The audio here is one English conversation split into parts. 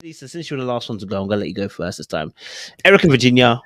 Lisa, since you're the last one to go, I'm going to let you go first this time. Eric and Virginia,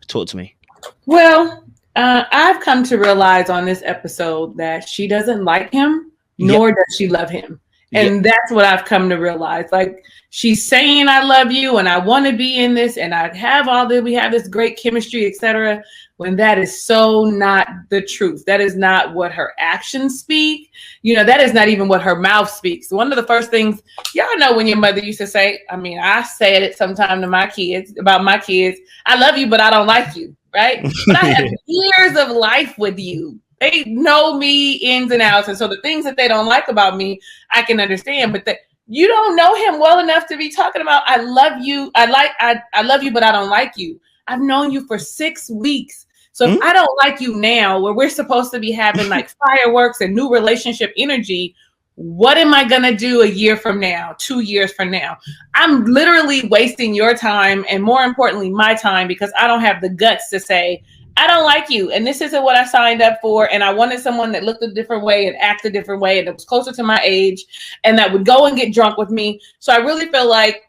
talk to me. Well, I've come to realize on this episode that she doesn't like him, nor does she love him. And that's what I've come to realize. Like, she's saying, I love you and I want to be in this and I have all this, we have this great chemistry, etc. When that is so not the truth. That is not what her actions speak. You know, that is not even what her mouth speaks. One of the first things, y'all know when your mother used to say, I mean, I said it sometime to my kids, about my kids, I love you, but I don't like you, right? But I have years of life with you. They know me ins and outs. And so the things that they don't like about me, I can understand. But you don't know him well enough to be talking about, I love you. I love you, but I don't like you. I've known you for 6 weeks. So if I don't like you now, where we're supposed to be having like fireworks and new relationship energy, what am I going to do a year from now, 2 years from now? I'm literally wasting your time and more importantly, my time, because I don't have the guts to say, I don't like you. And this isn't what I signed up for. And I wanted someone that looked a different way and acted a different way and that was closer to my age and that would go and get drunk with me. So I really feel like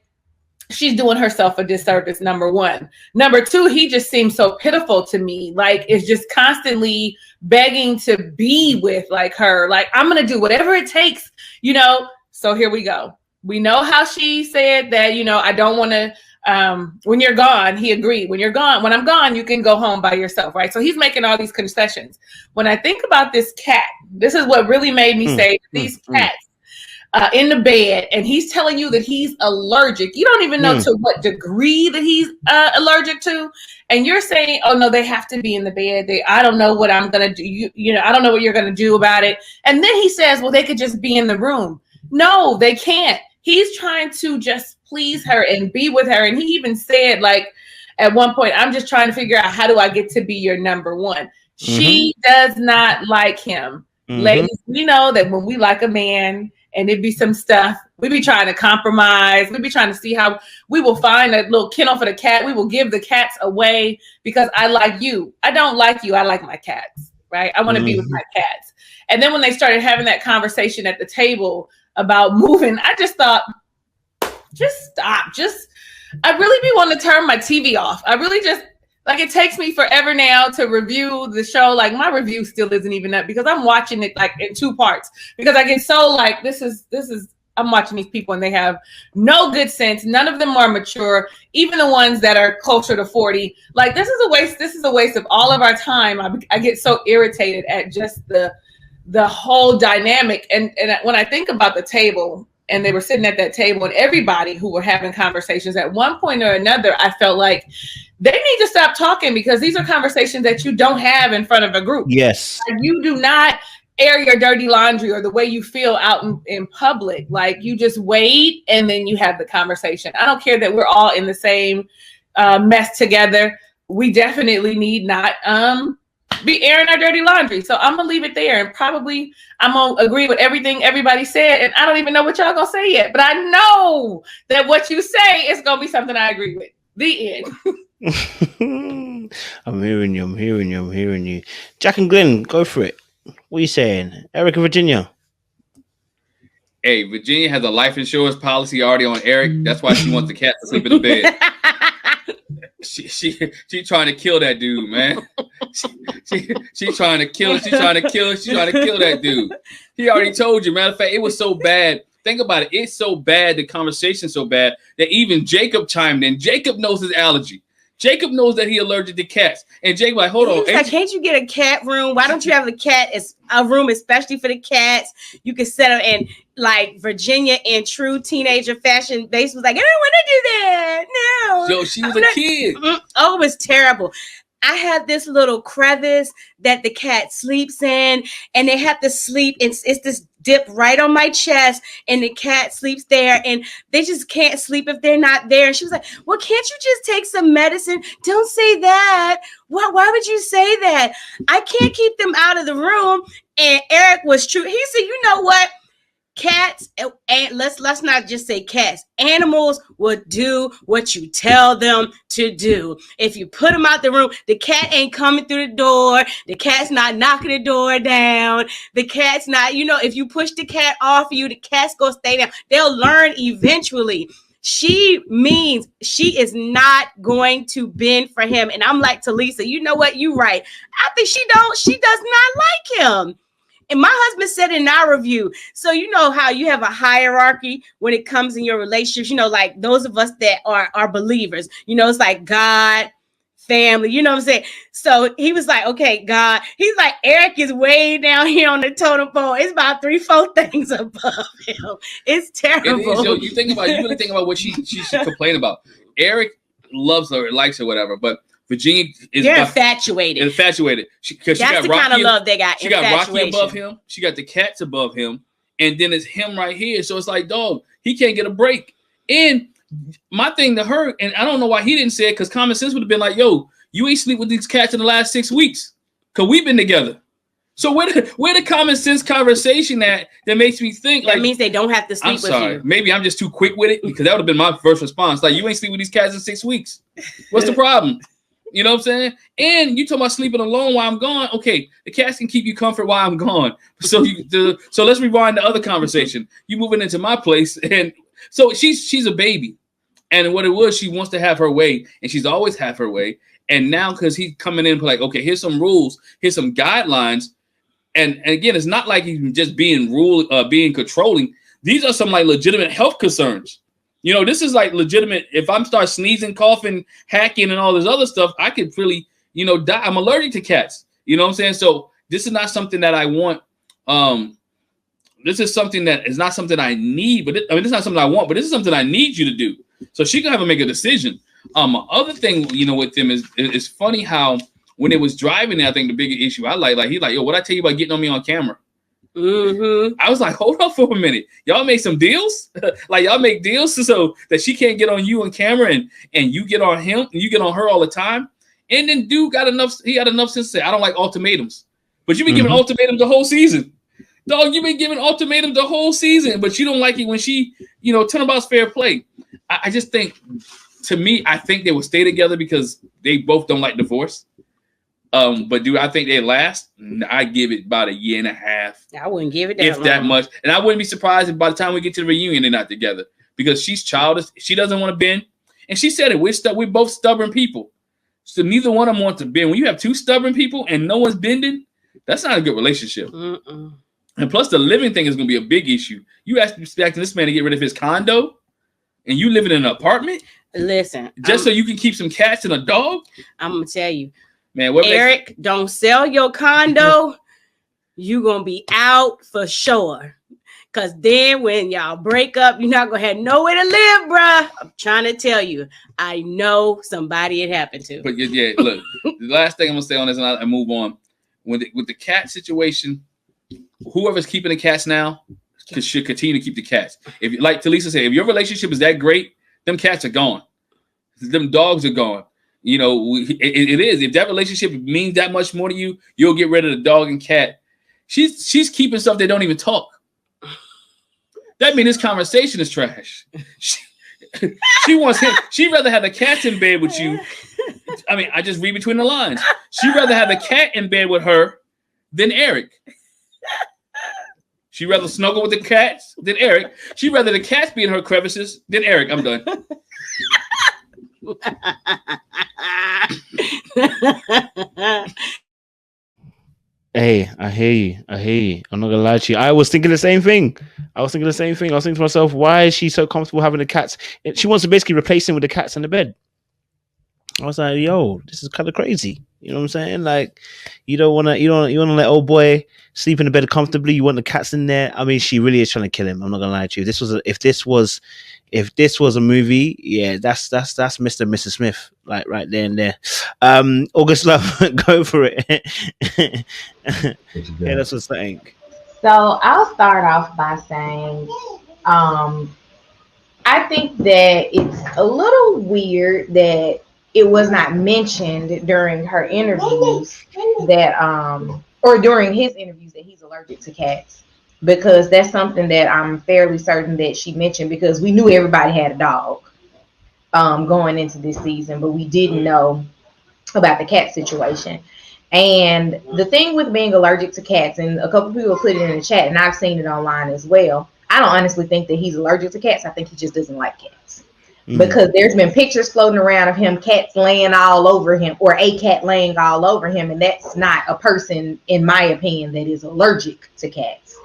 she's doing herself a disservice, number one. Number two, he just seems so pitiful to me. Like, it's just constantly begging to be with like her. Like, I'm going to do whatever it takes, you know? So here we go. We know how she said that, you know, I don't want to, when you're gone, he agreed. When you're gone, when I'm gone, you can go home by yourself, right? So he's making all these concessions. When I think about this cat, this is what really made me say these cats in the bed, and he's telling you that he's allergic. You don't even know to what degree that he's allergic to. And you're saying, oh no, they have to be in the bed. I don't know what I'm going to do. You know, I don't know what you're going to do about it. And then he says, well, they could just be in the room. No, they can't. He's trying to just please her and be with her. And he even said, like, at one point, I'm just trying to figure out, how do I get to be your number one? She does not like him. Ladies, we know that when we like a man and it be some stuff, we be trying to compromise. We be trying to see how we will find a little kennel for the cat. We will give the cats away because I like you. I don't like you. I like my cats, right? I want to be with my cats. And then when they started having that conversation at the table about moving, I just thought, just stop. I really be wanting to turn my TV off. I really just, like, it takes me forever now to review the show. Like, my review still isn't even up because I'm watching it like in 2 parts because I get so like, this is, I'm watching these people and they have no good sense. None of them are mature. Even the ones that are closer to 40, like, this is a waste. This is a waste of all of our time. I get so irritated at just the whole dynamic. And when I think about the table, and they were sitting at that table, and everybody who were having conversations at one point or another, I felt like they need to stop talking because these are conversations that you don't have in front of a group. Yes. Like, you do not air your dirty laundry or the way you feel out in public. Like, you just wait and then you have the conversation. I don't care that we're all in the same mess together. We definitely need not be airing our dirty laundry. So I'm gonna leave it there, and probably I'm gonna agree with everything everybody said, and I don't even know what y'all gonna say yet, but I know that what you say is gonna be something I agree with. The end. I'm hearing you. Jack and Glenn, go for it. What are you saying? Eric and Virginia. Hey, Virginia has a life insurance policy already on Eric. That's why she wants the cat to sleep in the bed. She trying to kill that dude, man. She trying to kill that dude. He already told you. Matter of fact, it was so bad. Think about it. It's so bad. The conversation's so bad that even Jacob chimed in. Jacob knows his allergy. Jacob knows that he's allergic to cats. And Jacob like, hold on. Like, can't you get a cat room? Why don't you have a room especially for the cats? You can set them in, like, Virginia in true teenager fashion. Base was like, I don't want to do that. No. So she was a kid. Oh, it was terrible. I had this little crevice that the cat sleeps in, and they have to sleep. It's this dip right on my chest, and the cat sleeps there, and they just can't sleep if they're not there. And she was like, well, can't you just take some medicine? Don't say that. Why would you say that? I can't keep them out of the room. And Eric was true. He said, you know what? Cats, and let's not just say cats. Animals will do what you tell them to do. If you put them out the room, the cat ain't coming through the door. The cat's not knocking the door down. The cat's not, if you push the cat off you, the cat's gonna stay down. They'll learn eventually. she means she is not going to bend for him. And I'm like, to Lisa, you know what? You right. I think she does not like him. And my husband said in our review, so you know how you have a hierarchy when it comes in your relationships, you know, like those of us that are believers, you know, it's like God, family, you know what I'm saying? So he was like, okay, God. He's like, Eric is way down here on the totem pole. It's about 3-4 things above him. It's terrible. It is, yo, you really think about what she should complain about. Eric loves her, likes her, whatever, but Virginia is infatuated. Infatuated. That's the kind of love they got. She got Rocky above him. She got the cats above him, and then it's him right here. So it's like, dog, he can't get a break. And my thing to her, and I don't know why he didn't say it, because common sense would have been like, yo, you ain't sleep with these cats in the last 6 weeks, because we've been together. So where the common sense conversation that makes me think that means they don't have to sleep with you. Maybe I'm just too quick with it, because that would have been my first response. Like, you ain't sleep with these cats in 6 weeks. What's the problem? You know what I'm saying? And you talking about sleeping alone while I'm gone. Okay, the cats can keep you comfort while I'm gone. So let's rewind the other conversation. You moving into my place, and so she's a baby. And what it was, she wants to have her way, and she's always have her way. And now, because he's coming in like, okay, here's some rules, here's some guidelines. And again, it's not like he's just being being controlling. These are some like legitimate health concerns. You know, this is like legitimate. If I'm start sneezing, coughing, hacking, and all this other stuff, I could really, you know, die. I'm allergic to cats. You know what I'm saying? So this is not something that I want. This is something that is not something I need. But it's not something I want. But this is something I need you to do. So she can have to make a decision. Other thing, you know, with them is funny how when it was driving, I think the bigger issue I like he's like, yo, what I tell you about getting on me on camera? Mm-hmm. I was like, hold up for a minute. Y'all make some deals? Like y'all make deals so that she can't get on you on camera and you get on him and you get on her all the time. And then dude got enough sense to say, I don't like ultimatums. But you've been giving ultimatums the whole season. Dog, you've been giving ultimatums the whole season, but you don't like it when she, you know, turnabout's fair play. I just think, to me, I think they will stay together because they both don't like divorce. But do I think they last? I give it about 1.5 years. I wouldn't give it that much. And I wouldn't be surprised if by the time we get to the reunion, they're not together because she's childish. She doesn't want to bend. And she said it. We're both stubborn people. So neither one of them wants to bend. When you have two stubborn people and no one's bending, that's not a good relationship. Mm-mm. And plus, the living thing is going to be a big issue. You expecting this man to get rid of his condo and you living in an apartment? Listen. Just so you can keep some cats and a dog? I'm going to tell you. Man, Eric, don't sell your condo. You're going to be out for sure. Because then when y'all break up, you're not going to have nowhere to live, bruh. I'm trying to tell you. I know somebody it happened to. But yeah, look, the last thing I'm going to say on this and I move on. With the cat situation, whoever's keeping the cats now should continue to keep the cats. If, like Talisa said, if your relationship is that great, them cats are gone. Them dogs are gone. You know, it is. If that relationship means that much more to you, you'll get rid of the dog and cat. She's keeping stuff that don't even talk. That means this conversation is trash. She wants him. She'd rather have the cats in bed with you. I mean, I just read between the lines. She'd rather have the cat in bed with her than Eric. She'd rather snuggle with the cats than Eric. She'd rather the cats be in her crevices than Eric. I'm done. Hey, I hear you. I'm not gonna lie to you. I was thinking the same thing. I was thinking to myself, why is she so comfortable having the cats? She wants to basically replace him with the cats in the bed. I was like, yo, this is kind of crazy. You know what I'm saying? Like, you wanna let old boy sleep in the bed comfortably. You want the cats in there. I mean, she really is trying to kill him. I'm not gonna lie to you. If this was a movie, yeah, that's Mr. and Mrs. Smith, like right there and there. August Love, go for it. Yeah, that's what's saying. So I'll start off by saying, I think that it's a little weird that it was not mentioned during her interviews that, or during his interviews that he's allergic to cats. Because that's something that I'm fairly certain that she mentioned, because we knew everybody had a dog going into this season, but we didn't know about the cat situation. And the thing with being allergic to cats, and a couple people put it in the chat, and I've seen it online as well, I don't honestly think that he's allergic to cats. I think he just doesn't like cats. because there's been pictures floating around of him, cats laying all over him, or a cat laying all over him, and that's not a person, in my opinion, that is allergic to cats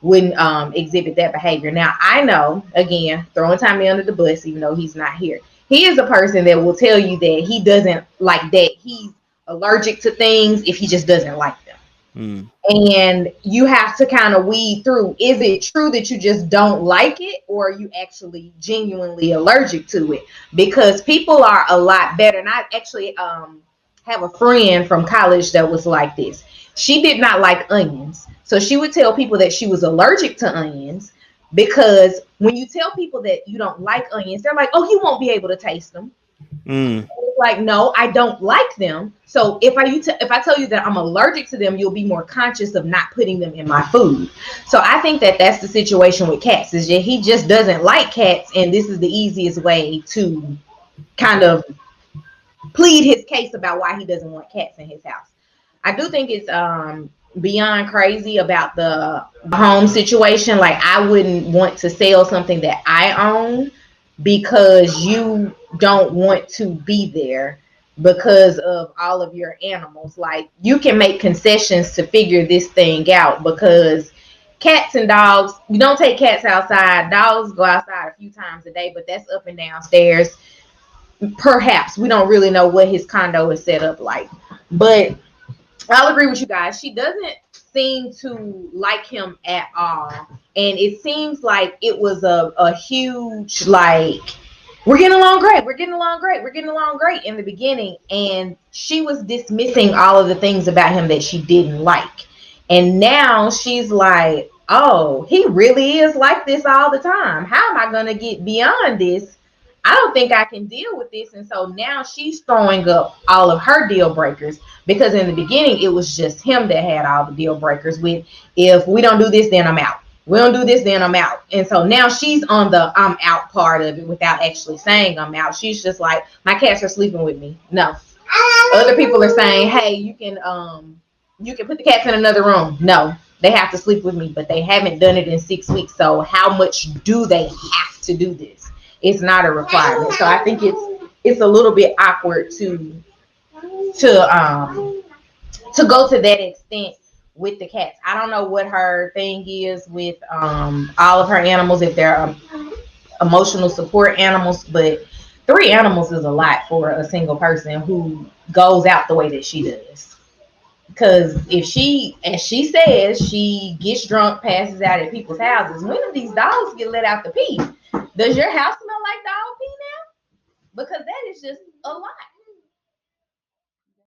wouldn't exhibit that behavior. Now, I know, again, throwing Tommy under the bus, even though he's not here, he is a person that will tell you that he doesn't like that. He's allergic to things if he just doesn't like them. And you have to kind of weed through, is it true that you just don't like it, or are you actually genuinely allergic to it? Because people are a lot better. And I actually have a friend from college that was like this. She did not like onions, so she would tell people that she was allergic to onions, because when you tell people that you don't like onions, they're like, oh, you won't be able to taste them. Like, no, I don't like them. So if I tell you that I'm allergic to them, you'll be more conscious of not putting them in my food. So I think that that's the situation with cats, is that he just doesn't like cats, and this is the easiest way to kind of plead his case about why he doesn't want cats in his house. I do think it's beyond crazy about the home situation. Like, I wouldn't want to sell something that I own because you don't want to be there because of all of your animals. Like, you can make concessions to figure this thing out, because cats and dogs, you don't take cats outside. Dogs go outside a few times a day, but that's up and downstairs. Perhaps we don't really know what his condo is set up like, but I'll agree with you guys. She doesn't seem to like him at all. And it seems like it was a huge, like, we're getting along great. We're getting along great. We're getting along great in the beginning. And she was dismissing all of the things about him that she didn't like. And now she's like, oh, he really is like this all the time. How am I going to get beyond this? I don't think I can deal with this. And so now she's throwing up all of her deal breakers, because in the beginning, it was just him that had all the deal breakers with, if we don't do this, then I'm out. We don't do this, then I'm out. And so now she's on the I'm out part of it without actually saying I'm out. She's just like, my cats are sleeping with me. No. Other people are saying, hey, you can put the cats in another room. No, they have to sleep with me, but they haven't done it in 6 weeks. So how much do they have to do this? It's not a requirement. So I think it's a little bit awkward to go to that extent with the cats. I don't know what her thing is with all of her animals, if they're emotional support animals, but 3 animals is a lot for a single person who goes out the way that she does. Because if she, as she says, she gets drunk, passes out at people's houses, when do these dogs get let out to pee? Does your house smell like dog pee now? Because that is just a lot.